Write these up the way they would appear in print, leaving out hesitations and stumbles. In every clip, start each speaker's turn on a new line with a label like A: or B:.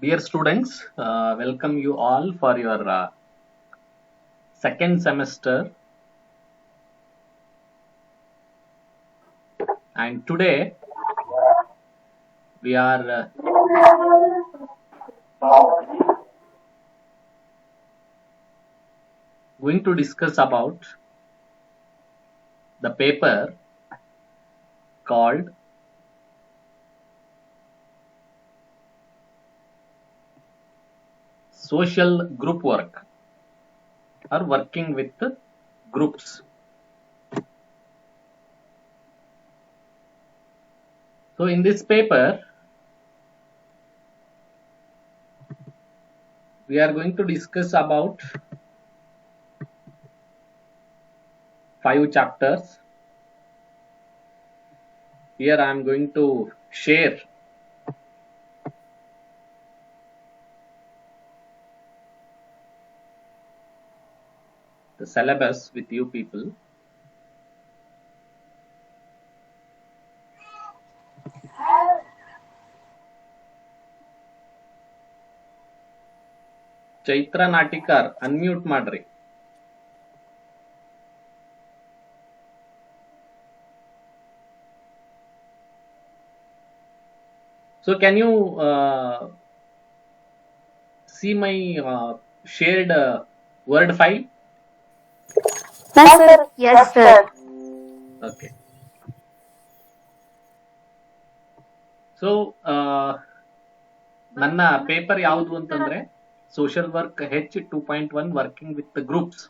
A: Dear students, welcome you all for your second semester. And today we are going to discuss about the paper called social group work or working with groups. So in this paper, we are going to discuss about 5 chapters. Here I am going to share the syllabus with you people. Chaitra Natikar unmute ಮಾಡ್ರಿ. So can you see my shared word file?
B: Yes, sir. Yes, sir.
A: Okay. So ನನ್ನ paper ಯಾವುದು ಅಂತಂದ್ರೆ social work H 2.1 working with groups.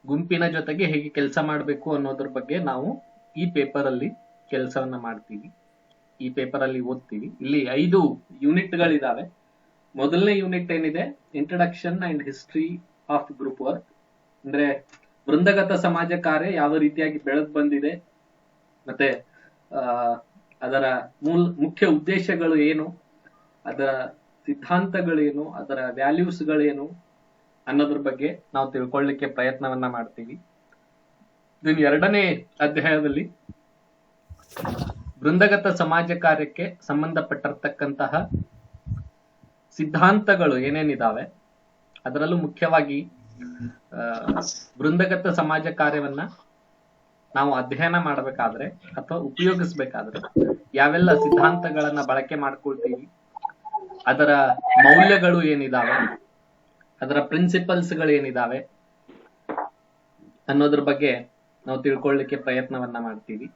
A: ಗುಂಪಿನ ಜೊತೆಗೆ ಹೇಗೆ ಕೆಲಸ ಮಾಡಬೇಕು ಅನ್ನೋದ್ರ ಬಗ್ಗೆ ನಾವು ಈ ಪೇಪರ್ ಅಲ್ಲಿ ಕೆಲಸವನ್ನ ಮಾಡ್ತೀವಿ. ಈ ಪೇಪರ್ ಅಲ್ಲಿ ಓದ್ತೀವಿ. ಇಲ್ಲಿ 5 ಯೂನಿಟ್ಗಳಿದಾವೆ. ಮೊದಲನೇ ಯೂನಿಟ್ ಏನಿದೆ, introduction and history of group work, ಅಂದ್ರೆ ವೃಂದಗತ ಸಮಾಜ ಕಾರ್ಯ ಯಾವ ರೀತಿಯಾಗಿ ಬೆಳೆದು ಬಂದಿದೆ, ಮತ್ತೆ ಅದರ ಮುಖ್ಯ ಉದ್ದೇಶಗಳು ಏನು, ಅದರ ಸಿದ್ಧಾಂತಗಳೇನು, ಅದರ ವ್ಯಾಲ್ಯೂಸ್ಗಳೇನು ಅನ್ನೋದ್ರ ಬಗ್ಗೆ ನಾವು ತಿಳ್ಕೊಳ್ಳಿಕ್ಕೆ ಪ್ರಯತ್ನವನ್ನ ಮಾಡ್ತೀವಿ. ಇದನ್ನ 2ನೇ ಅಧ್ಯಾಯದಲ್ಲಿ ವೃಂದಗತ ಸಮಾಜ ಕಾರ್ಯಕ್ಕೆ ಸಂಬಂಧಪಟ್ಟಿರ್ತಕ್ಕಂತಹ ಸಿದ್ಧಾಂತಗಳು ಏನೇನಿದಾವೆ, ಅದರಲ್ಲೂ ಮುಖ್ಯವಾಗಿ ವೃಂದಗತ ಸಮಾಜ ಕಾರ್ಯವನ್ನ ನಾವು ಅಧ್ಯಯನ ಮಾಡಬೇಕಾದ್ರೆ ಅಥವಾ ಉಪಯೋಗಿಸ್ಬೇಕಾದ್ರೆ ಯಾವೆಲ್ಲ ಸಿದ್ಧಾಂತಗಳನ್ನ ಬಳಕೆ ಮಾಡ್ಕೊಳ್ತೀವಿ, ಅದರ ಮೌಲ್ಯಗಳು ಏನಿದಾವೆ, ಅದರ ಪ್ರಿನ್ಸಿಪಲ್ಸ್ ಗಳು ಏನಿದಾವೆ ಅನ್ನೋದ್ರ ಬಗ್ಗೆ ನಾವು ತಿಳ್ಕೊಳ್ಳಿಕ್ಕೆ ಪ್ರಯತ್ನವನ್ನ ಮಾಡ್ತೀವಿ.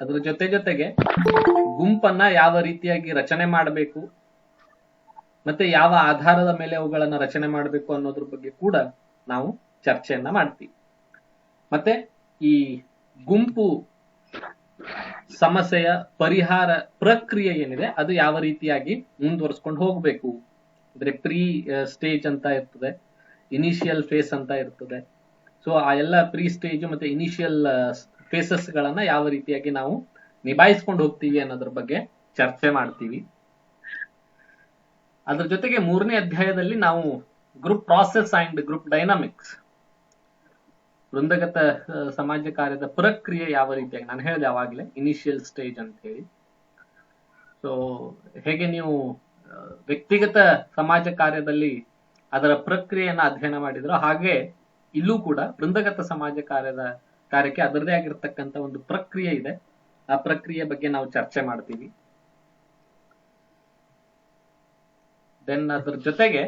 A: ಅದ್ರ ಜೊತೆಗೆ ಗುಂಪನ್ನ ಯಾವ ರೀತಿಯಾಗಿ ರಚನೆ ಮಾಡಬೇಕು ಮತ್ತೆ ಯಾವ ಆಧಾರದ ಮೇಲೆ ಅವುಗಳನ್ನ ರಚನೆ ಮಾಡಬೇಕು ಅನ್ನೋದ್ರ ಬಗ್ಗೆ ಕೂಡ ನಾವು ಚರ್ಚೆಯನ್ನ ಮಾಡ್ತೀವಿ. ಮತ್ತೆ ಈ ಗುಂಪು ಸಮಸ್ಯೆಯ ಪರಿಹಾರ ಪ್ರಕ್ರಿಯೆ ಏನಿದೆ ಅದು ಯಾವ ರೀತಿಯಾಗಿ ಮುಂದುವರಿಸ್ಕೊಂಡು ಹೋಗ್ಬೇಕು, ಅಂದ್ರೆ ಪ್ರೀ ಸ್ಟೇಜ್ ಅಂತ ಇರ್ತದೆ, ಇನಿಷಿಯಲ್ ಫೇಸ್ ಅಂತ ಇರ್ತದೆ. ಸೊ ಆ ಎಲ್ಲ ಪ್ರೀ ಸ್ಟೇಜ್ ಮತ್ತೆ ಇನಿಷಿಯಲ್ ಫೇಸಸ್ ಗಳನ್ನ ಯಾವ ರೀತಿಯಾಗಿ ನಾವು ನಿಭಾಯಿಸ್ಕೊಂಡು ಹೋಗ್ತೀವಿ ಅನ್ನೋದ್ರ ಬಗ್ಗೆ ಚರ್ಚೆ ಮಾಡ್ತೀವಿ. ಅದ್ರ ಜೊತೆಗೆ 3ನೇ ಅಧ್ಯಾಯದಲ್ಲಿ ನಾವು group process and group dynamics, ವೃಂದಗತ ಸಮಾಜ ಕಾರ್ಯದ ಪ್ರಕ್ರಿಯೆ ಯಾವ ರೀತಿಯಾಗಿ, ನಾನು ಹೇಳಿದೆ ಅವಾಗಲೇ ಇನಿಷಿಯಲ್ ಸ್ಟೇಜ್ ಅಂತ ಹೇಳಿ. ಸೊ ಹೇಗೆ ನೀವು ವ್ಯಕ್ತಿಗತ ಸಮಾಜ ಕಾರ್ಯದಲ್ಲಿ ಅದರ ಪ್ರಕ್ರಿಯೆಯನ್ನ ಅಧ್ಯಯನ ಮಾಡಿದ್ರು, ಹಾಗೆ ಇಲ್ಲೂ ಕೂಡ ವೃಂದಗತ ಸಮಾಜ ಕಾರ್ಯಕ್ಕೆ ಅದರದೇ ಆಗಿರ್ತಕ್ಕಂಥ ಒಂದು ಪ್ರಕ್ರಿಯೆ ಇದೆ. ಆ ಪ್ರಕ್ರಿಯೆ ಬಗ್ಗೆ ನಾವು ಚರ್ಚೆ ಮಾಡ್ತೀವಿ. ದೆನ್ ಅದರ ಜೊತೆಗೆ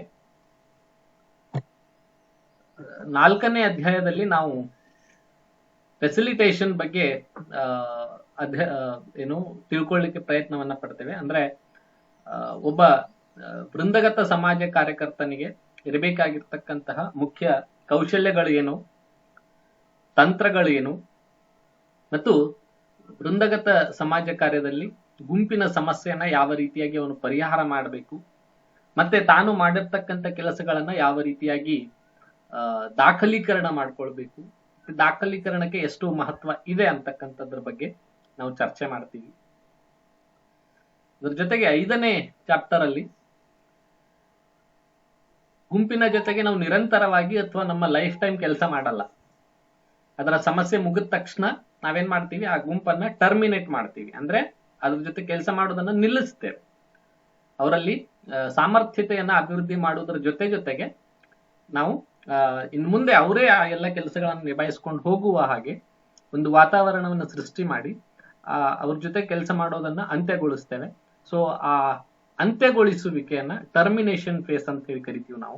A: 4ನೇ ಅಧ್ಯಾಯದಲ್ಲಿ ನಾವು ಫೆಸಿಲಿಟೇಷನ್ ಬಗ್ಗೆ ತಿಳ್ಕೊಳ್ಳಿಕ್ಕೆ ಪ್ರಯತ್ನವನ್ನ ಪಡ್ತೇವೆ. ಅಂದ್ರೆ ಒಬ್ಬ ವೃಂದಗತ ಸಮಾಜ ಕಾರ್ಯಕರ್ತನಿಗೆ ಇರಬೇಕಾಗಿರ್ತಕ್ಕಂತಹ ಮುಖ್ಯ ಕೌಶಲ್ಯಗಳು ಏನು, ತಂತ್ರಗಳೇನು, ಮತ್ತು ವೃಂದಗತ ಸಮಾಜ ಕಾರ್ಯದಲ್ಲಿ ಗುಂಪಿನ ಸಮಸ್ಯೆಯನ್ನ ಯಾವ ರೀತಿಯಾಗಿ ಅವನು ಪರಿಹಾರ ಮಾಡಬೇಕು, ಮತ್ತೆ ತಾನು ಮಾಡಿರ್ತಕ್ಕಂಥ ಕೆಲಸಗಳನ್ನ ಯಾವ ರೀತಿಯಾಗಿ ದಾಖಲೀಕರಣ ಮಾಡ್ಕೊಳ್ಬೇಕು, ದಾಖಲೀಕರಣಕ್ಕೆ ಎಷ್ಟು ಮಹತ್ವ ಇದೆ ಅಂತಕ್ಕಂಥದ್ರ ಬಗ್ಗೆ ನಾವು ಚರ್ಚೆ ಮಾಡ್ತೀವಿ. ಅದ್ರ ಜೊತೆಗೆ 5ನೇ ಚಾಪ್ಟರ್ ಅಲ್ಲಿ ಗುಂಪಿನ ಜೊತೆಗೆ ನಾವು ನಿರಂತರವಾಗಿ ಅಥವಾ ನಮ್ಮ ಲೈಫ್ ಟೈಮ್ ಕೆಲಸ ಮಾಡಲ್ಲ. ಅದರ ಸಮಸ್ಯೆ ಮುಗಿದ ತಕ್ಷಣ ನಾವೇನ್ ಮಾಡ್ತೀವಿ, ಆ ಗುಂಪನ್ನ ಟರ್ಮಿನೇಟ್ ಮಾಡ್ತೀವಿ, ಅಂದ್ರೆ ಅದ್ರ ಜೊತೆ ಕೆಲಸ ಮಾಡೋದನ್ನ ನಿಲ್ಲಿಸ್ತೇವೆ. ಅವರಲ್ಲಿ ಸಾಮರ್ಥ್ಯತೆಯನ್ನ ಅಭಿವೃದ್ಧಿ ಮಾಡುವುದರ ಜೊತೆಗೆ ನಾವು ಇನ್ನು ಮುಂದೆ ಅವರೇ ಆ ಎಲ್ಲ ಕೆಲಸಗಳನ್ನು ನಿಭಾಯಿಸ್ಕೊಂಡು ಹೋಗುವ ಹಾಗೆ ಒಂದು ವಾತಾವರಣವನ್ನು ಸೃಷ್ಟಿ ಮಾಡಿ ಅವ್ರ ಜೊತೆ ಕೆಲಸ ಮಾಡೋದನ್ನ ಅಂತ್ಯಗೊಳಿಸ್ತೇವೆ. ಸೊ ಆ ಅಂತ್ಯಗೊಳಿಸುವಿಕೆಯನ್ನ ಟರ್ಮಿನೇಷನ್ ಫೇಸ್ ಅಂತ ಹೇಳಿ ಕರಿತೀವಿ ನಾವು.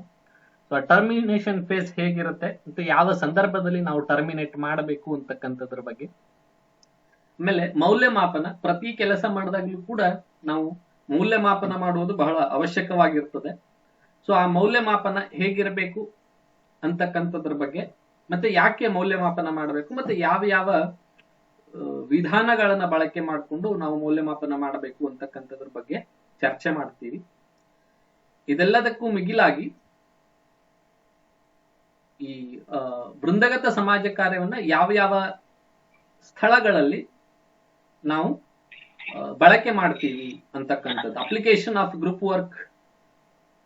A: ಸೊ ಟರ್ಮಿನೇಷನ್ ಫೇಸ್ ಹೇಗಿರುತ್ತೆ ಮತ್ತು ಯಾವ ಸಂದರ್ಭದಲ್ಲಿ ನಾವು ಟರ್ಮಿನೇಟ್ ಮಾಡಬೇಕು ಅಂತಕ್ಕಂಥದ್ರ ಬಗ್ಗೆ. ಆಮೇಲೆ ಮೌಲ್ಯಮಾಪನ, ಪ್ರತಿ ಕೆಲಸ ಮಾಡಿದಾಗ್ಲೂ ಕೂಡ ನಾವು ಮೌಲ್ಯಮಾಪನ ಮಾಡುವುದು ಬಹಳ ಅವಶ್ಯಕವಾಗಿರ್ತದೆ. ಸೊ ಆ ಮೌಲ್ಯಮಾಪನ ಹೇಗಿರಬೇಕು ಅಂತಕ್ಕಂಥದ್ರ ಬಗ್ಗೆ, ಮತ್ತೆ ಯಾಕೆ ಮೌಲ್ಯಮಾಪನ ಮಾಡಬೇಕು, ಮತ್ತೆ ಯಾವ ವಿಧಾನಗಳನ್ನ ಬಳಕೆ ಮಾಡಿಕೊಂಡು ನಾವು ಮೌಲ್ಯಮಾಪನ ಮಾಡಬೇಕು ಅಂತಕ್ಕಂಥದ್ರ ಬಗ್ಗೆ ಚರ್ಚೆ ಮಾಡ್ತೀವಿ. ಇದೆಲ್ಲದಕ್ಕೂ ಮಿಗಿಲಾಗಿ ಈ ವೃಂದಗತ ಸಮಾಜ ಕಾರ್ಯವನ್ನ ಯಾವ ಸ್ಥಳಗಳಲ್ಲಿ ನಾವು ಬಳಕೆ ಮಾಡ್ತೀವಿ ಅಂತಕ್ಕಂಥದ್ದು. Application of group work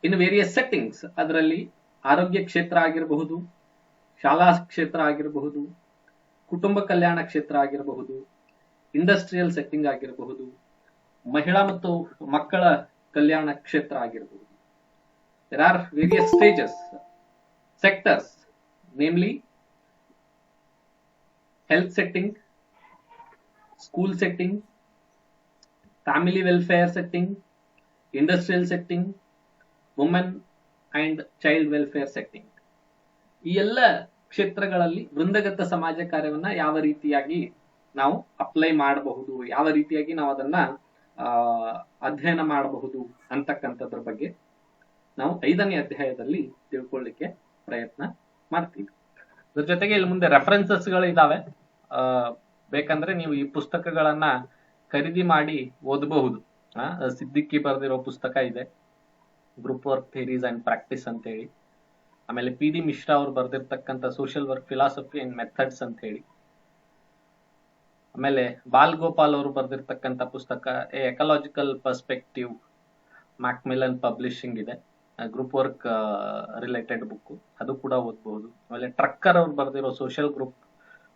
A: in various settings, ಅದರಲ್ಲಿ ಆರೋಗ್ಯ ಕ್ಷೇತ್ರ ಆಗಿರಬಹುದು, ಶಾಲಾ ಕ್ಷೇತ್ರ ಆಗಿರಬಹುದು, ಕುಟುಂಬ ಕಲ್ಯಾಣ ಕ್ಷೇತ್ರ ಆಗಿರಬಹುದು, ಇಂಡಸ್ಟ್ರಿಯಲ್ ಸೆಟ್ಟಿಂಗ್ ಆಗಿರಬಹುದು, ಮಹಿಳಾ ಮತ್ತು ಮಕ್ಕಳ ಕಲ್ಯಾಣ ಕ್ಷೇತ್ರ ಆಗಿರಬಹುದು. There are various stages, sectors, namely health setting, school setting, family welfare setting, industrial setting, women and child welfare setting. ಈ ಎಲ್ಲ ಕ್ಷೇತ್ರಗಳಲ್ಲಿ ವೃಂದಗತ ಸಮಾಜ ಕಾರ್ಯವನ್ನ ಯಾವ ರೀತಿಯಾಗಿ ನಾವು ಅಪ್ಲೈ ಮಾಡಬಹುದು, ಯಾವ ರೀತಿಯಾಗಿ ನಾವು ಅದನ್ನ ಅಧ್ಯಯನ ಮಾಡಬಹುದು ಅಂತಕ್ಕಂಥದ್ರ ಬಗ್ಗೆ ನಾವು 5ನೇ ಅಧ್ಯಾಯದಲ್ಲಿ ತಿಳ್ಕೊಳ್ಳಿಕ್ಕೆ ಪ್ರಯತ್ನ ಮಾಡ್ತೀವಿ. ಅದ್ರ ಜೊತೆಗೆ ಇಲ್ಲಿ ಮುಂದೆ ರೆಫರೆನ್ಸಸ್ ಗಳು ಇದಾವೆ. ಬೇಕಂದ್ರೆ ನೀವು ಈ ಪುಸ್ತಕಗಳನ್ನ ಖರೀದಿ ಮಾಡಿ ಓದಬಹುದು. ಸಿದ್ದಿಕ್ಕಿ ಬರೆದಿರೋ ಪುಸ್ತಕ ಇದೆ, group work theories and practice ಅಂತ ಹೇಳಿ. ಆಮೇಲೆ PD ಮಿಶ್ರಾ ಅವರು ಬರೆದಿರ್ತಕ್ಕಂಥ social work philosophy and methods ಅಂತ ಹೇಳಿ. ಆಮೇಲೆ ಬಾಲ್ ಗೋಪಾಲ್ ಅವರು ಬರೆದಿರ್ತಕ್ಕಂಥ ಪುಸ್ತಕ ಎಕಲಾಜಿಕಲ್ ಪರ್ಸ್ಪೆಕ್ಟಿವ್, ಮ್ಯಾಕ್ಮಿಲನ್ ಪಬ್ಲಿಷಿಂಗ್ ಇದೆ, ಗ್ರೂಪ್ ವರ್ಕ್ ರಿಲೇಟೆಡ್ ಬುಕ್, ಅದು ಕೂಡ ಓದಬಹುದು. ಆಮೇಲೆ ಟ್ರಕ್ಕರ್ ಅವ್ರು ಬರೆದಿರೋ social group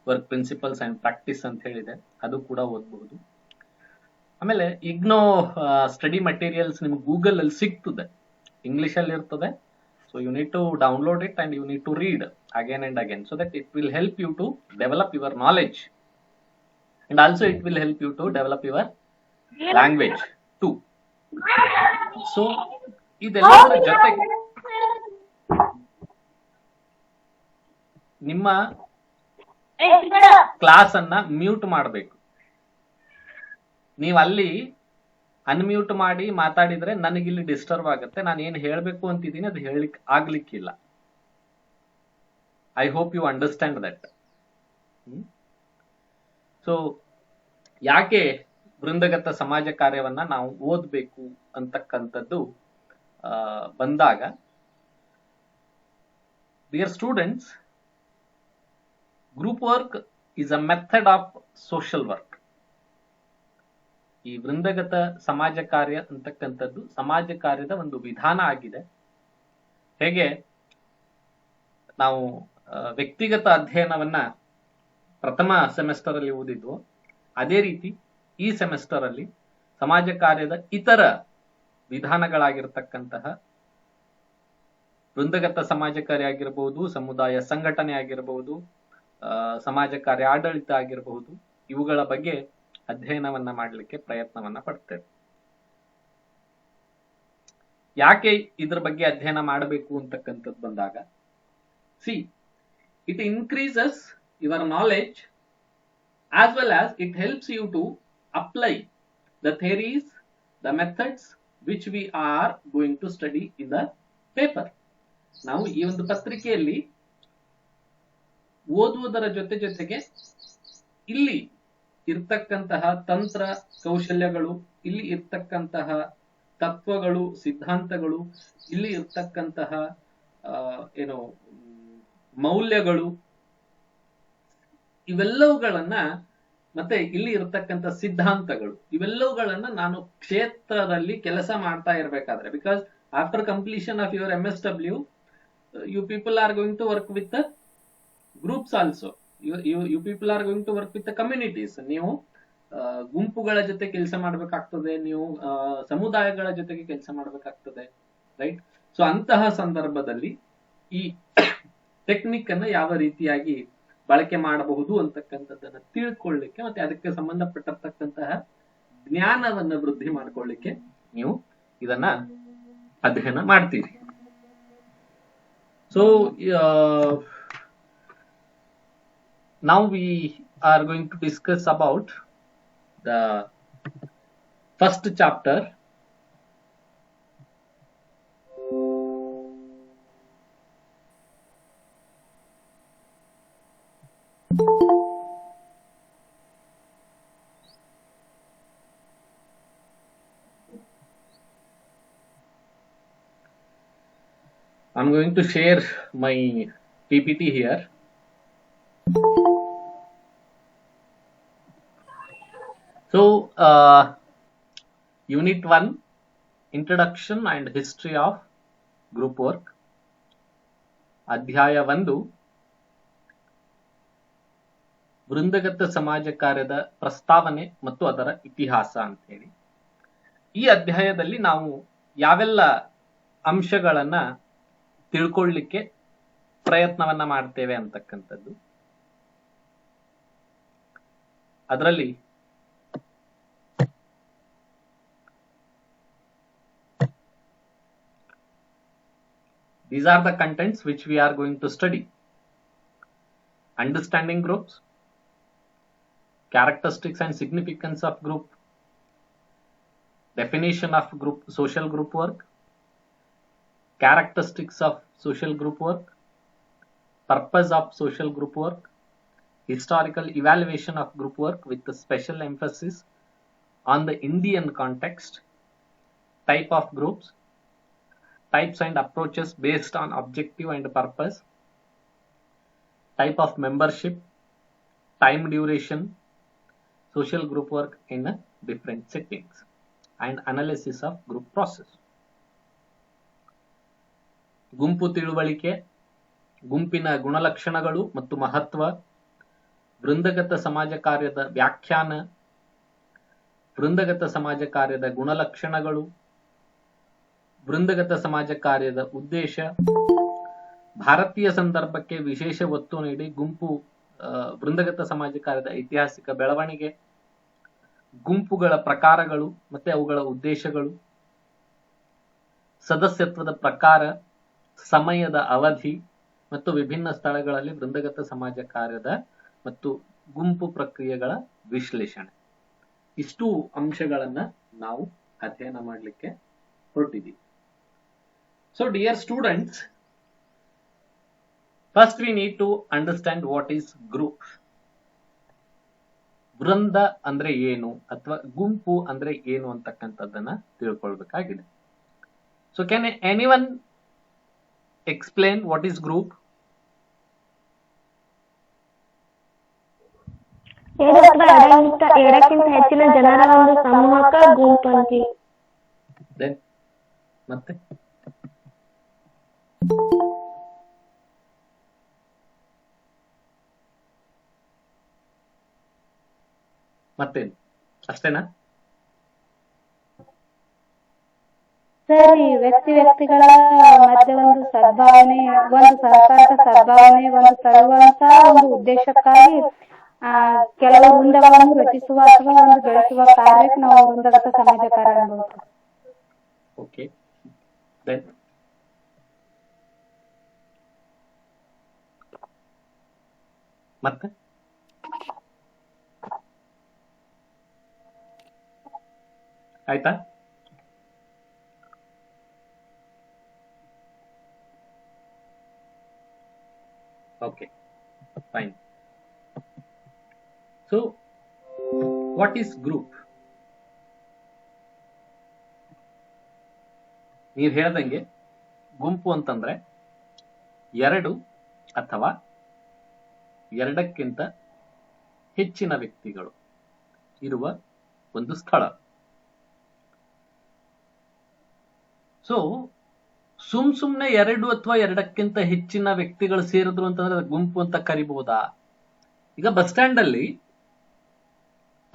A: work principles and practice ಅಂತ ಹೇಳಿದೆ, ಅದು ಕೂಡ ಓದಬಹುದು. ಆಮೇಲೆ ಇಗ್ನೋ ಸ್ಟಡಿ ಮಟೀರಿಯಲ್ಸ್ ನಿಮ್ಗೆ ಗೂಗಲ್ ಅಲ್ಲಿ ಸಿಗ್ತದೆ, ಇಂಗ್ಲಿಷ್ ಅಲ್ಲಿ ಇರ್ತದೆ. So you need to download it and you need to read again and again so that it will help you to develop your knowledge, and also it will help you to develop your language too. So ಇದೆಲ್ಲದರ ಜೊತೆಗೆ ನಿಮ್ಮ class ಅನ್ನ mute ಮಾಡಬೇಕು. ನೀವು ಅಲ್ಲಿ unmute ಮಾಡಿ ಮಾತಾಡಿದ್ರೆ ನನಗಿಲ್ಲಿ disturb ಆಗುತ್ತೆ. ನಾನು ಏನ್ ಹೇಳ್ಬೇಕು ಅಂತಿದ್ದೀನಿ ಅದು ಆಗ್ಲಿಕ್ಕಿಲ್ಲ. I hope you understand that. So ಯಾಕೆ ವೃಂದಗತ ಸಮಾಜ ಕಾರ್ಯವನ್ನ ನಾವು ಓದ್ಬೇಕು ಅಂತಕ್ಕಂಥದ್ದು ಬಂದಾಗ, dear students, group work is a method of social work. ಈ ವೃಂದಗತ ಸಮಾಜ ಕಾರ್ಯ ಅಂತಕ್ಕಂಥದ್ದು ಸಮಾಜ ಕಾರ್ಯದ ಒಂದು ವಿಧಾನ ಆಗಿದೆ. ಹೇಗೆ ನಾವು ವ್ಯಕ್ತಿಗತ ಅಧ್ಯಯನವನ್ನ ಪ್ರಥಮ ಸೆಮಿಸ್ಟರ್ ಅಲ್ಲಿ ಓದಿದ್ವು, ಅದೇ ರೀತಿ ಈ ಸೆಮಿಸ್ಟರ್ ಅಲ್ಲಿ ಸಮಾಜ ಕಾರ್ಯದ ಇತರ ವಿಧಾನಗಳಾಗಿರ್ತಕ್ಕಂತಹ ವೃಂದಗತ ಸಮಾಜ ಕಾರ್ಯ ಆಗಿರಬಹುದು, ಸಮುದಾಯ ಸಂಘಟನೆ ಆಗಿರಬಹುದು, ಸಮಾಜ ಕಾರ್ಯ ಆಡಳಿತ ಆಗಿರಬಹುದು, ಇವುಗಳ ಬಗ್ಗೆ ಅಧ್ಯಯನವನ್ನ ಮಾಡಲಿಕ್ಕೆ ಪ್ರಯತ್ನವನ್ನ ಪಡ್ತೇವೆ. ಯಾಕೆ ಇದ್ರ ಬಗ್ಗೆ ಅಧ್ಯಯನ ಮಾಡಬೇಕು ಅಂತಕ್ಕಂಥದ್ದು ಬಂದಾಗ, see it increases your knowledge as well as it helps you to apply the theories, the methods which we are going to study in the paper. ನಾವು ಈ ಒಂದು ಪತ್ರಿಕೆಯಲ್ಲಿ ಓದುವುದರ ಜೊತೆಗೆ ಇಲ್ಲಿ ಇರ್ತಕ್ಕಂತಹ ತಂತ್ರ ಕೌಶಲ್ಯಗಳು, ಇಲ್ಲಿ ಇರ್ತಕ್ಕಂತಹ ತತ್ವಗಳು, ಸಿದ್ಧಾಂತಗಳು, ಇಲ್ಲಿ ಇರ್ತಕ್ಕಂತಹ ಏನು ಮೌಲ್ಯಗಳು, ಇವೆಲ್ಲವುಗಳನ್ನ, ಮತ್ತೆ ಇಲ್ಲಿ ಇರ್ತಕ್ಕಂಥ ಸಿದ್ಧಾಂತಗಳು, ಇವೆಲ್ಲವುಗಳನ್ನ ನಾನು ಕ್ಷೇತ್ರದಲ್ಲಿ ಕೆಲಸ ಮಾಡ್ತಾ ಇರ್ಬೇಕಾದ್ರೆ, because after completion of your MSW you people are going to work with the groups also. You people are going to work with the communities. ನೀವು ಗುಂಪುಗಳ ಜೊತೆ ಕೆಲಸ ಮಾಡ್ಬೇಕಾಗ್ತದೆ, ನೀವು ಸಮುದಾಯಗಳ ಜೊತೆಗೆ ಕೆಲಸ ಮಾಡ್ಬೇಕಾಗ್ತದೆ, ರೈಟ್? ಸೊ ಅಂತಹ ಸಂದರ್ಭದಲ್ಲಿ ಈ ಟೆಕ್ನಿಕ್ ಅನ್ನ ಯಾವ ರೀತಿಯಾಗಿ ಬಳಕೆ ಮಾಡಬಹುದು ಅಂತಕ್ಕಂಥದ್ದನ್ನ ತಿಳ್ಕೊಳ್ಳಿಕ್ಕೆ ಮತ್ತೆ ಅದಕ್ಕೆ ಸಂಬಂಧಪಟ್ಟಿರ್ತಕ್ಕಂತಹ ಜ್ಞಾನವನ್ನ ವೃದ್ಧಿ ಮಾಡ್ಕೊಳ್ಳಿಕ್ಕೆ ನೀವು ಇದನ್ನ ಅಧ್ಯಯನ ಮಾಡ್ತೀರಿ. So now we are going to discuss about the first chapter. I'm going to share my PPT here. So, Unit 1, Introduction and History of Group Work. ಅಧ್ಯಾಯ 1, ವೃಂದಗತ ಸಮಾಜ ಕಾರ್ಯದ ಪ್ರಸ್ತಾವನೆ ಮತ್ತು ಅದರ ಇತಿಹಾಸ ಅಂತ ಹೇಳಿ. ಈ ಅಧ್ಯಾಯದಲ್ಲಿ ನಾವು ಯಾವೆಲ್ಲ ಅಂಶಗಳನ್ನ ತಿಳ್ಕೊಳ್ಳಿಕ್ಕೆ ಪ್ರಯತ್ನವನ್ನ ಮಾಡ್ತೇವೆ ಅಂತಕ್ಕಂಥದ್ದು. ಅದರಲ್ಲಿ these are the contents which we are going to study: understanding groups, characteristics and significance of group, definition of group, social group work, characteristics of social group work, purpose of social group work, historical evaluation of group work with a special emphasis on the Indian context, type of groups, types and approaches based on objective and purpose, type of membership, time duration, social group work in different settings, and analysis of group process. ಗುಂಪು ತಿಳುವಳಿಕೆ, ಗುಂಪಿನ ಗುಣಲಕ್ಷಣಗಳು ಮತ್ತು ಮಹತ್ವ, ವೃಂದಗತ ಸಮಾಜ ಕಾರ್ಯದ ವ್ಯಾಖ್ಯಾನ, ವೃಂದಗತ ಸಮಾಜ ಕಾರ್ಯದ ಗುಣಲಕ್ಷಣಗಳು, ವೃಂದಗತ ಸಮಾಜ ಕಾರ್ಯದ ಉದ್ದೇಶ, ಭಾರತೀಯ ಸಂದರ್ಭಕ್ಕೆ ವಿಶೇಷ ಒತ್ತು ನೀಡಿ ವೃಂದಗತ ಸಮಾಜ ಕಾರ್ಯದ ಐತಿಹಾಸಿಕ ಬೆಳವಣಿಗೆ, ಗುಂಪುಗಳ ಪ್ರಕಾರಗಳು ಮತ್ತೆ ಅವುಗಳ ಉದ್ದೇಶಗಳು, ಸದಸ್ಯತ್ವದ ಪ್ರಕಾರ, ಸಮಯದ ಅವಧಿ ಮತ್ತು ವಿಭಿನ್ನ ಸ್ಥಳಗಳಲ್ಲಿ ವೃಂದಗತ ಸಮಾಜ ಕಾರ್ಯದ ಮತ್ತು ಗುಂಪು ಪ್ರಕ್ರಿಯೆಗಳ ವಿಶ್ಲೇಷಣೆ. ಇಷ್ಟು ಅಂಶಗಳನ್ನ ನಾವು ಅಧ್ಯಯನ ಮಾಡಲಿಕ್ಕೆ ಹೊರಟಿದ್ದೀವಿ. So dear students, first we need to understand what is group. ವೃಂದ ಅಂದ್ರೆ ಏನು ಅಥವಾ ಗುಂಪು ಅಂದ್ರೆ ಏನು ಅಂತಕ್ಕಂಥದ್ದನ್ನ ತಿಳ್ಕೊಳ್ಬೇಕಾಗಿದೆ. So can anyone explain what is group?
B: ಎರಡಕ್ಕಿಂತ ಹೆಚ್ಚಿನ ಜನರ ಒಂದು ಸಮೂಹಕ್ಕೆ ಗುಂಪು ಅಂತೀವಿ.
A: Then ಮತ್ತೆ ಮತ್ತೇನು, ಅಷ್ಟೇನಾ?
B: ಸರಿ, ವ್ಯಕ್ತಿಗಳ ಮಧ್ಯೆ ಒಂದು ಸದ್ಭಾವನೆ, ಒಂದು ಸಹಕಾರದ ಸದ್ಭಾವನೆ, ಒಂದು ತರುವಂತ ಒಂದು ಉದ್ದೇಶಕ್ಕಾಗಿ ಕೆಲವು ವೃಂದಗಳನ್ನು ರಚಿಸುವ ಅಥವಾ ಒಂದು ಬೆಳೆಸುವ ಕಾರ್ಯಕ್ಕೆ ನಾವು ವೃಂದಗತ ಸಮಾಜ ಕಾರ್ಯ ಅನ್ಬೋದು.
A: ಓಕೆ, ದೆನ್ ಮತ್ತೆ ಆಯ್ತಾ? Okay, fine. So, what is group? ನೀವು ಹೇಳ್ದಂಗೆ ಗುಂಪು ಅಂತಂದ್ರೆ ಎರಡು ಅಥವಾ ಎರಡಕ್ಕಿಂತ ಹೆಚ್ಚಿನ ವ್ಯಕ್ತಿಗಳು ಇರುವ ಒಂದು ಸ್ಥಳ. ಸೊ ಸುಮ್ನೆ ಎರಡು ಅಥವಾ ಎರಡಕ್ಕಿಂತ ಹೆಚ್ಚಿನ ವ್ಯಕ್ತಿಗಳು ಸೇರಿದ್ರು ಅಂತಂದ್ರೆ ಗುಂಪು ಅಂತ ಕರಿಬಹುದಾ? ಈಗ ಬಸ್ ಸ್ಟ್ಯಾಂಡ್ ಅಲ್ಲಿ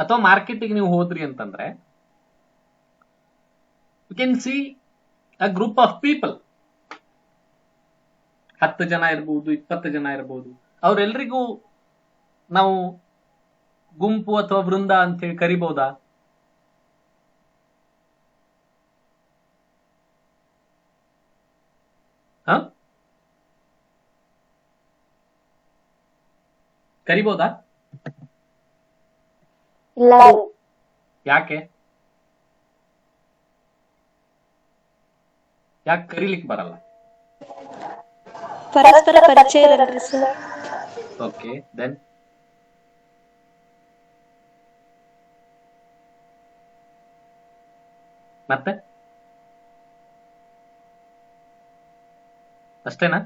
A: ಅಥವಾ ಮಾರ್ಕೆಟಿಗೆ ನೀವು ಹೋದ್ರಿ ಅಂತಂದ್ರೆ you can see a group of people, 10 ಜನ ಇರ್ಬೋದು, 20 ಜನ ಇರ್ಬೋದು. ಅವ್ರೆಲ್ರಿಗೂ ನಾವು ಗುಂಪು ಅಥವಾ ವೃಂದ ಅಂತ ಹೇಳಿ ಕರಿಬಹುದಾ? ಕರಿಬಹುದಾ?
B: ಇಲ್ಲ.
A: ಯಾಕೆ ಕರೀಲಿಕ್ಕೆ ಬರಲ್ಲ?
B: ಪರಸ್ಪರ ಪರಿಚಯ ಇರಲ್ರಿ ಸರ್.
A: ಓಕೆ, ದೆನ್ ಮತ್ತೆ ಅಷ್ಟೇನಾ?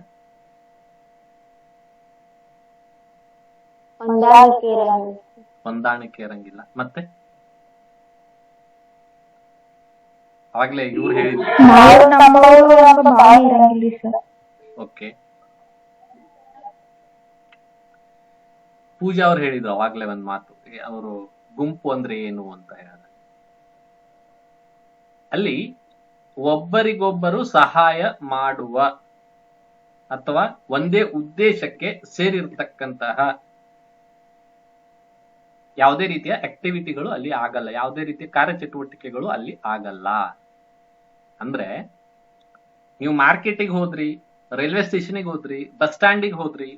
A: ಹೊಂದಾಣಿಕೆ ಇರಂಗಿಲ್ಲ. ಮತ್ತೆ ಅವಾಗ್ಲೇ ಇವ್ರು ಹೇಳಿದ್ರು. ಓಕೆ, ಪೂಜಾ ಅವ್ರು ಹೇಳಿದ್ರು ಅವಾಗ್ಲೇ ಒಂದ್ ಮಾತು, ಅವರು ಗುಂಪು ಅಂದ್ರೆ ಏನು ಅಂತ ಹೇಳಿದ. ಅಲ್ಲಿ ಒಬ್ಬರಿಗೊಬ್ಬರು ಸಹಾಯ ಮಾಡುವ ಅಥವಾ ಒಂದೇ ಉದ್ದೇಶಕ್ಕೆ ಸೇರಿರ್ತಕ್ಕಂತಹ ಯಾವುದೇ ರೀತಿಯ ಆಕ್ಟಿವಿಟಿಗಳು ಅಲ್ಲಿ ಆಗಲ್ಲ, ಯಾವುದೇ ರೀತಿಯ ಕಾರ್ಯಚಟುವಟಿಕೆಗಳು ಅಲ್ಲಿ ಆಗಲ್ಲ. ಅಂದ್ರೆ ನೀವು ಮಾರ್ಕೆಟಿಗೆ ಹೋದ್ರಿ, ರೈಲ್ವೆ ಸ್ಟೇಷನ್ಗೆ ಹೋದ್ರಿ, ಬಸ್ ಸ್ಟ್ಯಾಂಡಿಗೆ ಹೋದ್ರಿ,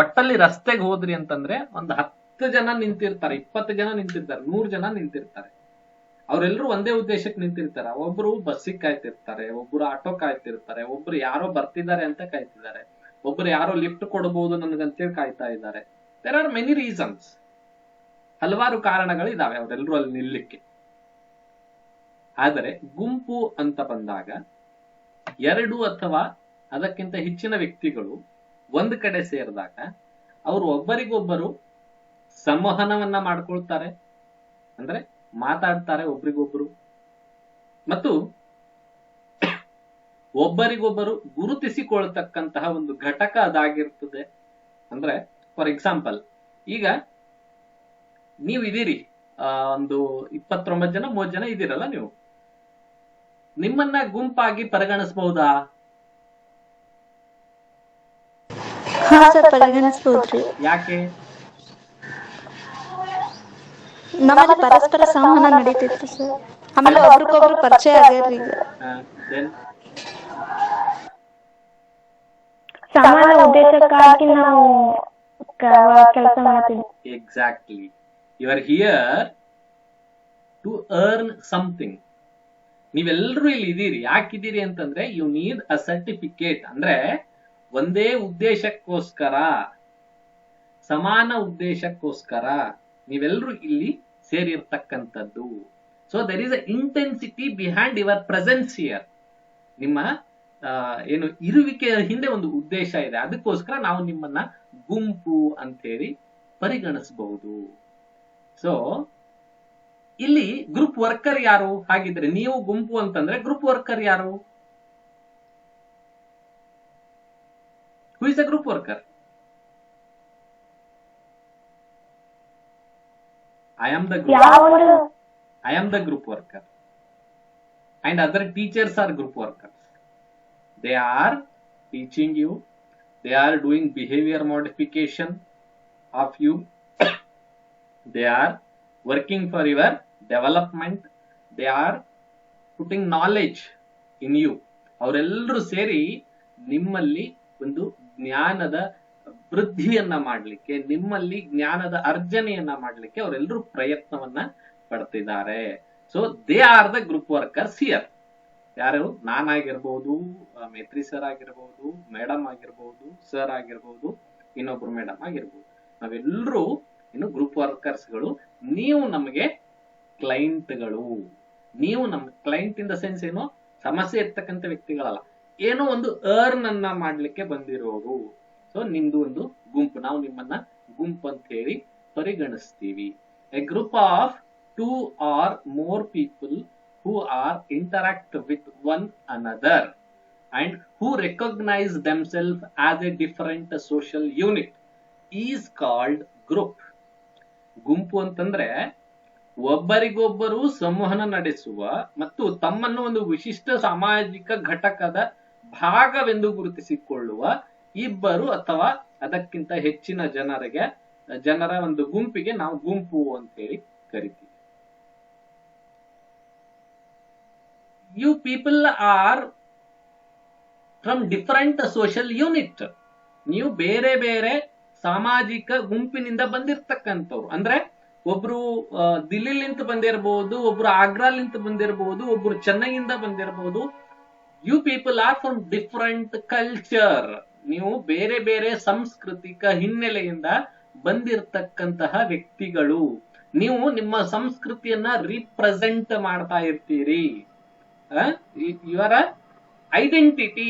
A: ಒಟ್ಟಲ್ಲಿ ರಸ್ತೆಗೆ ಹೋದ್ರಿ ಅಂತಂದ್ರೆ ಒಂದು 10 ಜನ ನಿಂತಿರ್ತಾರೆ, 20 ಜನ ನಿಂತಿರ್ತಾರೆ, 100 ಜನ ನಿಂತಿರ್ತಾರೆ. ಅವರೆಲ್ಲರೂ ಒಂದೇ ಉದ್ದೇಶಕ್ಕೆ ನಿಂತಿರ್ತಾರೆ. ಒಬ್ರು ಬಸ್ಸಿಗೆ ಕಾಯ್ತಿರ್ತಾರೆ, ಒಬ್ರು ಆಟೋ ಕಾಯ್ತಿರ್ತಾರೆ, ಒಬ್ರು ಯಾರೋ ಬರ್ತಿದ್ದಾರೆ ಅಂತ ಕಾಯ್ತಿದ್ದಾರೆ, ಒಬ್ರು ಯಾರೋ ಲಿಫ್ಟ್ ಕೊಡಬಹುದು ನನಗಂತೇಳಿ ಕಾಯ್ತಾ ಇದ್ದಾರೆ. ದೇರ್ ಆರ್ ಮೆನಿ ರೀಸನ್ಸ್, ಹಲವಾರು ಕಾರಣಗಳಿದಾವೆ ಅವರೆಲ್ಲರೂ ಅಲ್ಲಿ ನಿಲ್ಲಕ್ಕೆ. ಆದರೆ ಗುಂಪು ಅಂತ ಬಂದಾಗ 2 ಅಥವಾ ಅದಕ್ಕಿಂತ ಹೆಚ್ಚಿನ ವ್ಯಕ್ತಿಗಳು ಒಂದ್ ಕಡೆ ಸೇರಿದಾಗ ಅವರು ಒಬ್ಬರಿಗೊಬ್ಬರು ಸಂವಹನವನ್ನ ಮಾಡ್ಕೊಳ್ತಾರೆ, ಅಂದ್ರೆ ಮಾತಾಡ್ತಾರೆ ಒಬ್ರಿಗೊಬ್ರು, ಮತ್ತು ಒಬ್ಬರಿಗೊಬ್ಬರು ಗುರುತಿಸಿಕೊಳ್ತಕ್ಕಂತಹ ಒಂದು ಘಟಕ ಅದಾಗಿರ್ತದೆ. ಅಂದ್ರೆ ಫಾರ್ ಎಕ್ಸಾಂಪಲ್, ಈಗ ನೀವಿದ್ದೀರಿ, ಒಂದು 29 ಜನ 30 ಜನ ಇದ್ದೀರಲ್ಲ, ನೀವು ನಿಮ್ಮನ್ನ ಗುಂಪಾಗಿ ಪರಿಗಣಿಸಬಹುದಾ? ಯಾಕೆ?
B: ನಮ್ಮಲ್ಲಿ ಪರಸ್ಪರ ಸಂವಹನ ನಡೀತಿತ್ತು ಸರ್, ಆಮೇಲೆ ಒಬ್ರಿಗೊಬ್ರು ಪರಿಚಯ ಆಗ್ಯಾರ್ರಿ. ಸಮಾನ ಉದ್ದೇಶಕ್ಕಾಗಿ ನಾವು ಕೆಲಸ ಮಾಡ್ತೀವಿ.
A: Exactly, you are here to earn something. ನೀವೆಲ್ಲರೂ ಇಲ್ಲಿ ಇದೀರಿ, ಯಾಕಿದ್ದೀರಿ ಅಂತಂದ್ರೆ ಯು ನೀಡ್ ಅ ಸರ್ಟಿಫಿಕೇಟ್. ಅಂದ್ರೆ ಒಂದೇ ಉದ್ದೇಶಕ್ಕೋಸ್ಕರ, ಸಮಾನ ಉದ್ದೇಶಕ್ಕೋಸ್ಕರ ನೀವೆಲ್ಲರೂ ಇಲ್ಲಿ ಸೇರಿರ್ತಕ್ಕಂಥದ್ದು. So there is a intensity behind your presence here. ನಿಮ್ಮ ಏನು ಇರುವಿಕೆಯ ಹಿಂದೆ ಒಂದು ಉದ್ದೇಶ ಇದೆ, ಅದಕ್ಕೋಸ್ಕರ ನಾವು ನಿಮ್ಮನ್ನ ಗುಂಪು ಅಂತ ಹೇಳಿ ಪರಿಗಣಿಸಬಹುದು. ಸೊ ಇಲ್ಲಿ ಗ್ರೂಪ್ ವರ್ಕರ್ ಯಾರು? ಹಾಗಿದ್ರೆ ನೀವು ಗುಂಪು ಅಂತಂದ್ರೆ ಗ್ರೂಪ್ ವರ್ಕರ್ ಯಾರು? Who is a group worker? I am the group worker, and other teachers are group workers. They are teaching you, they are doing behavior modification of you, they are working for your development, they are putting knowledge in you. ಅವರೆಲ್ಲರೂ ಸೇರಿ ನಿಮ್ಮಲ್ಲಿ ಒಂದು ಜ್ಞಾನದ ವೃದ್ಧಿಯನ್ನ ಮಾಡ್ಲಿಕ್ಕೆ, ನಿಮ್ಮಲ್ಲಿ ಜ್ಞಾನದ ಅರ್ಜನೆಯನ್ನ ಮಾಡ್ಲಿಕ್ಕೆ ಅವರೆಲ್ಲರೂ ಪ್ರಯತ್ನವನ್ನ ಪಡ್ತಿದ್ದಾರೆ. So they are the group workers here. ಯಾರು? ನಾನಾಗಿರ್ಬೋದು, ಮೇತ್ರಿ ಸರ್ ಆಗಿರ್ಬೋದು, ಮೇಡಮ್ ಆಗಿರ್ಬೋದು, ಸರ್ ಆಗಿರ್ಬೋದು, ಇನ್ನೊಬ್ರು ಮೇಡಮ್ ಆಗಿರ್ಬೋದು, ನಾವೆಲ್ಲರೂ ಇನ್ನು ಗ್ರೂಪ್ ವರ್ಕರ್ಸ್ಗಳು. ನೀವು ನಮಗೆ ಕ್ಲೈಂಟ್ಗಳು. ನೀವು ನಮ್ಮ ಕ್ಲೈಂಟ್ ಇನ್ ದ ಸೆನ್ಸ್ ಏನು, ಸಮಸ್ಯೆ ಇರ್ತಕ್ಕಂಥ ವ್ಯಕ್ತಿಗಳಲ್ಲ, ಏನೋ ಒಂದು ಅರ್ನ್ ಅನ್ನ ಮಾಡ್ಲಿಕ್ಕೆ ಬಂದಿರೋರು. ಸೊ ನಿಮ್ದು ಒಂದು ಗುಂಪು, ನಾವು ನಿಮ್ಮನ್ನ ಗುಂಪು ಅಂತ ಹೇಳಿ ಪರಿಗಣಿಸ್ತೀವಿ. A group of 2 or more people who are interact with one another and who recognize themselves as a different social unit is called group. ಗುಂಪು ಅಂತಂದ್ರೆ ಒಬ್ಬರಿಗೊಬ್ಬರು ಸಂವಹನ ನಡೆಸುವ ಮತ್ತು ತಮ್ಮನ್ನು ಒಂದು ವಿಶಿಷ್ಟ ಸಾಮಾಜಿಕ ಘಟಕದ ಭಾಗವೆಂದು ಗುರುತಿಸಿಕೊಳ್ಳುವ ಇಬ್ಬರು ಅಥವಾ ಅದಕ್ಕಿಂತ ಹೆಚ್ಚಿನ ಜನರ ಒಂದು ಗುಂಪಿಗೆ ನಾವು ಗುಂಪು ಅಂತ ಹೇಳಿ ಕರಿತೀವಿ. You people are from different social unit. ನೀವು ಬೇರೆ ಬೇರೆ ಸಾಮಾಜಿಕ ಗುಂಪಿನಿಂದ ಬಂದಿರ್ತಕ್ಕಂಥವ್ರು. ಅಂದ್ರೆ ಒಬ್ರು ದಿಲ್ಲಿಲಿಂತ ಬಂದಿರಬಹುದು, ಒಬ್ರು ಆಗ್ರಾಲಿಂತ ಬಂದಿರಬಹುದು, ಒಬ್ರು ಚೆನ್ನೈಯಿಂದ ಬಂದಿರಬಹುದು. You people are from different culture. ನೀವು ಬೇರೆ ಬೇರೆ ಸಾಂಸ್ಕೃತಿಕ ಹಿನ್ನೆಲೆಯಿಂದ ಬಂದಿರತಕ್ಕಂತಹ ವ್ಯಕ್ತಿಗಳು. ನೀವು ನಿಮ್ಮ ಸಂಸ್ಕೃತಿಯನ್ನ ರಿಪ್ರೆಸೆಂಟ್ ಮಾಡ್ತಾ ಇರ್ತೀರಿ. Your identity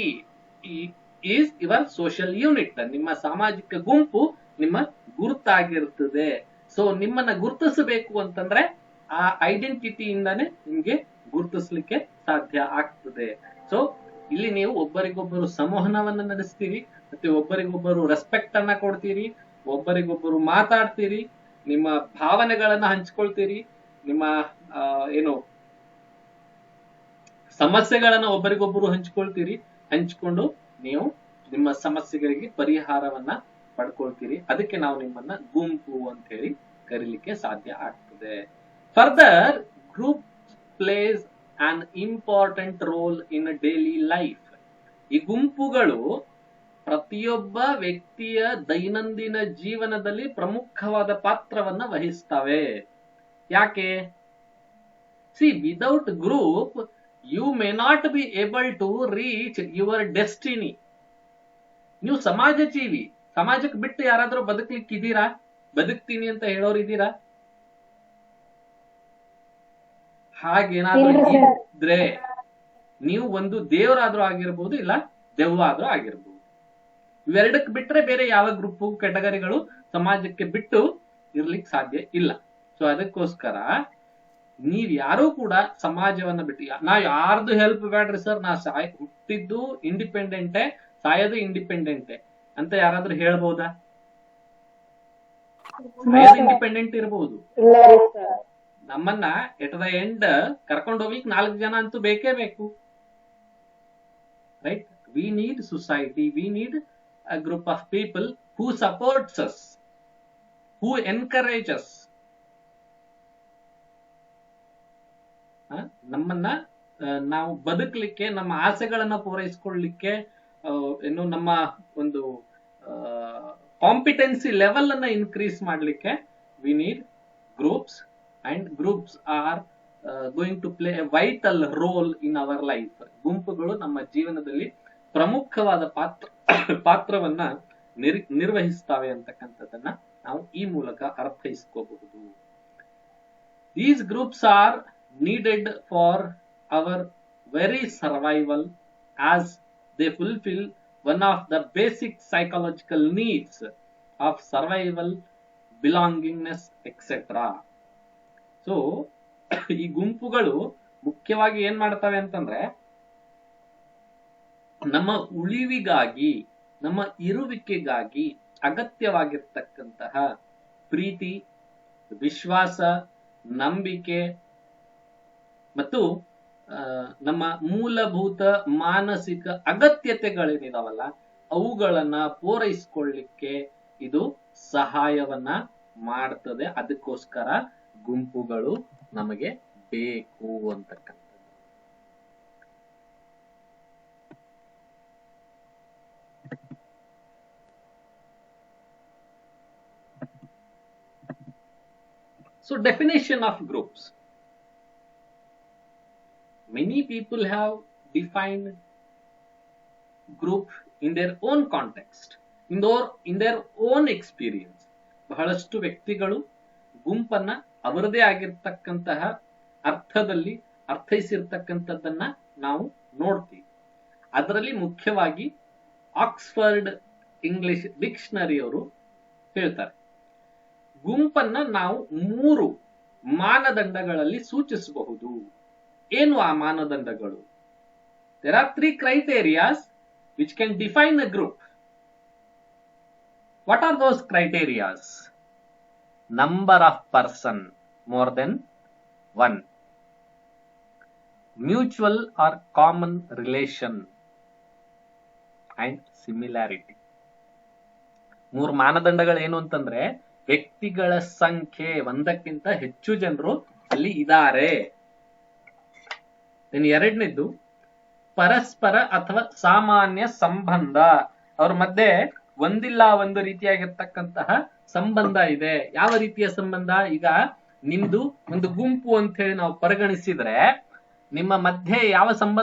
A: is your social unit. ನಿಮ್ಮ ಸಾಮಾಜಿಕ ಗುಂಪು ನಿಮ್ಮ ಗುರುತಾಗಿರ್ತದೆ. ಸೊ ನಿಮ್ಮನ್ನ ಗುರುತಿಸಬೇಕು ಅಂತಂದ್ರೆ ಆ ಐಡೆಂಟಿಟಿಯಿಂದಾನೇ ನಿಮ್ಗೆ ಗುರುತಿಸ್ಲಿಕ್ಕೆ ಸಾಧ್ಯ ಆಗ್ತದೆ. ಸೊ ಇಲ್ಲಿ ನೀವು ಒಬ್ಬರಿಗೊಬ್ಬರು ಸಂವಹನವನ್ನ ನಡೆಸ್ತೀರಿ, ಮತ್ತೆ ಒಬ್ಬರಿಗೊಬ್ಬರು ರೆಸ್ಪೆಕ್ಟ್ ಅನ್ನ ಕೊಡ್ತೀರಿ, ಒಬ್ಬರಿಗೊಬ್ಬರು ಮಾತಾಡ್ತೀರಿ, ನಿಮ್ಮ ಭಾವನೆಗಳನ್ನ ಹಂಚ್ಕೊಳ್ತೀರಿ, ನಿಮ್ಮ ಏನು ಸಮಸ್ಯೆಗಳನ್ನ ಒಬ್ಬರಿಗೊಬ್ಬರು ಹಂಚ್ಕೊಂಡು ನೀವು ನಿಮ್ಮ ಸಮಸ್ಯೆಗಳಿಗೆ ಪರಿಹಾರವನ್ನ ಪಡ್ಕೊಳ್ತೀರಿ. ಅದಕ್ಕೆ ನಾವು ನಿಮ್ಮನ್ನ ಗುಂಪು ಅಂತ ಹೇಳಿ ಕರೀಲಿಕ್ಕೆ ಸಾಧ್ಯ ಆಗ್ತದೆ. Further, group place on important role in daily life. ಈ ಗುಂಪುಗಳು ಪ್ರತಿಯೊಬ್ಬ ವ್ಯಕ್ತಿಯ ದೈನಂದಿನ ಜೀವನದಲ್ಲಿ ಪ್ರಮುಖವಾದ ಪಾತ್ರವನ್ನ ವಹಿಸ್ತವೆ. ಯಾಕೆ? See, without group you may not be able to reach your destiny. ನೀವು ಸಮಾಜ ಜೀವಿ. ಸಮಾಜಕ್ಕೆ ಬಿಟ್ಟು ಯಾರಾದ್ರೂ ಬದುಕ್ಲಿಕ್ಕಿದ್ದೀರಾ? ಬದುಕ್ತೀನಿ ಅಂತ ಹೇಳೋರಿದ್ದೀರಾ? ಹಾಗೇನಾದ್ರೂ ಇದ್ರೆ ನೀವು ಒಂದು ದೇವರಾದ್ರೂ ಆಗಿರ್ಬೋದು, ಇಲ್ಲ ದೆವ್ವ ಆದ್ರೂ ಆಗಿರ್ಬೋದು. ಇವೆರಡಕ್ಕೆ ಬಿಟ್ರೆ ಬೇರೆ ಯಾವ ಗ್ರೂಪ್ ಕೆಟಗರಿಗಳು ಸಮಾಜಕ್ಕೆ ಬಿಟ್ಟು ಇರ್ಲಿಕ್ಕೆ ಸಾಧ್ಯ ಇಲ್ಲ. ಸೊ ಅದಕ್ಕೋಸ್ಕರ ನೀವ್ ಯಾರು ಕೂಡ ಸಮಾಜವನ್ನ ಬಿಟ್ಟು, ನಾ ಯಾರ್ದು ಹೆಲ್ಪ್ ಬೇಡ್ರಿ ಸರ್, ನಾ ಹುಟ್ಟಿದ್ದು ಇಂಡಿಪೆಂಡೆಂಟೇ, ಸಾಯೋದು ಇಂಡಿಪೆಂಡೆಂಟೇ ಅಂತ ಯಾರಾದ್ರೂ ಹೇಳ್ಬಹುದಾ? ಸಾಯೋದು ಇಂಡಿಪೆಂಡೆಂಟ್ ಇರಬಹುದು. ನಮ್ಮನ್ನ ಎಟ್ ದ ಎಂಡ್ ಕರ್ಕೊಂಡು ಹೋಗ್ಲಿಕ್ಕೆ 4 ಜನ ಅಂತೂ ಬೇಕೇ ಬೇಕು. Right? We need society, we need a group of people who supports us, who encourage us. ನಮ್ಮನ್ನ ನಾವು ಬದುಕಲಿಕ್ಕೆ, ನಮ್ಮ ಆಸೆಗಳನ್ನ ಪೂರೈಸಿಕೊಳ್ಳಲಿಕ್ಕೆ, ಏನು ನಮ್ಮ ಒಂದು ಕಾಂಪಿಟೆನ್ಸಿ ಲೆವೆಲ್ ಅನ್ನ ಇನ್ಕ್ರೀಸ್ ಮಾಡಲಿಕ್ಕೆ we need groups, and groups are going to play a vital role in our life. ಗುಂಪುಗಳು ನಮ್ಮ ಜೀವನದಲ್ಲಿ ಪ್ರಮುಖವಾದ ಪಾತ್ರವನ್ನ ನಿರ್ವಹಿಸ್ತವೆ ಅಂತಕ್ಕಂಥದ್ದನ್ನ ನಾವು ಈ ಮೂಲಕ ಅರ್ಥೈಸ್ಕೋಬಹುದು. These groups are needed for our very survival, as they fulfill one of the basic psychological needs of survival, belongingness, etc. So ಈ ಗುಂಪುಗಳು ಮುಖ್ಯವಾಗಿ ಏನ್ ಮಾಡ್ತವೆ ಅಂತಂದ್ರೆ, ನಮ್ಮ ಉಳಿವಿಗಾಗಿ, ನಮ್ಮ ಇರುವಿಕೆಗಾಗಿ ಅಗತ್ಯವಾಗಿರ್ತಕ್ಕಂತಹ ಪ್ರೀತಿ, ವಿಶ್ವಾಸ, ನಂಬಿಕೆ ಮತ್ತು ನಮ್ಮ ಮೂಲಭೂತ ಮಾನಸಿಕ ಅಗತ್ಯತೆಗಳೇನಿದಾವಲ್ಲ ಅವುಗಳನ್ನ ಪೂರೈಸಿಕೊಳ್ಳಿಕ್ಕೆ ಇದು ಸಹಾಯವನ್ನ ಮಾಡ್ತದೆ. ಅದಕ್ಕೋಸ್ಕರ ಗುಂಪುಗಳು ನಮಗೆ ಬೇಕು ಅಂತಕ್ಕಂಥ. So definition of groups. Many people have defined group in their own context, in their own experience. ಬಹಳಷ್ಟು ವ್ಯಕ್ತಿಗಳು ಗುಂಪನ್ನ ಅವರದೇ ಆಗಿರ್ತಕ್ಕಂತಹ ಅರ್ಥದಲ್ಲಿ ಅರ್ಥೈಸಿರ್ತಕ್ಕಂಥದ್ದನ್ನ ನಾವು ನೋಡ್ತೀವಿ. ಅದರಲ್ಲಿ ಮುಖ್ಯವಾಗಿ ಆಕ್ಸ್ಫರ್ಡ್ ಇಂಗ್ಲಿಷ್ ಡಿಕ್ಷನರಿ ಅವರು ಹೇಳ್ತಾರೆ, ಗುಂಪನ್ನ ನಾವು 3 ಮಾನದಂಡಗಳಲ್ಲಿ ಸೂಚಿಸಬಹುದು. ಏನು ಆ ಮಾನದಂಡಗಳು? There are 3 criterias which can define a group. What are those criterias? Number of person more than 1, mutual or common relation and similarity. 3 ಮಾನದಂಡಗಳು ಏನು ಅಂತಂದ್ರೆ ವ್ಯಕ್ತಿಗಳ ಸಂಖ್ಯೆ, ಒಂದಕ್ಕಿಂತ ಹೆಚ್ಚು ಜನರು ಅಲ್ಲಿ ಇದ್ದಾರೆ. ಇನ್ನು ಎರಡನೇದ್ದು ಪರಸ್ಪರ ಅಥವಾ ಸಾಮಾನ್ಯ ಸಂಬಂಧ, ಅವ್ರ ಮಧ್ಯೆ ಒಂದಿಲ್ಲ ಒಂದು ರೀತಿಯಾಗಿರ್ತಕ್ಕಂತಹ ಸಂಬಂಧ ಇದೆ. ಯಾವ ರೀತಿಯ ಸಂಬಂಧ? ಈಗ ನಿಮ್ದು ಒಂದು ಗುಂಪು ಅಂತ ಹೇಳಿ ನಾವು ಪರಿಗಣಿಸಿದ್ರೆ ನಿಮ್ಮ ಮಧ್ಯೆ ಯಾವ ಸಂಬಂಧ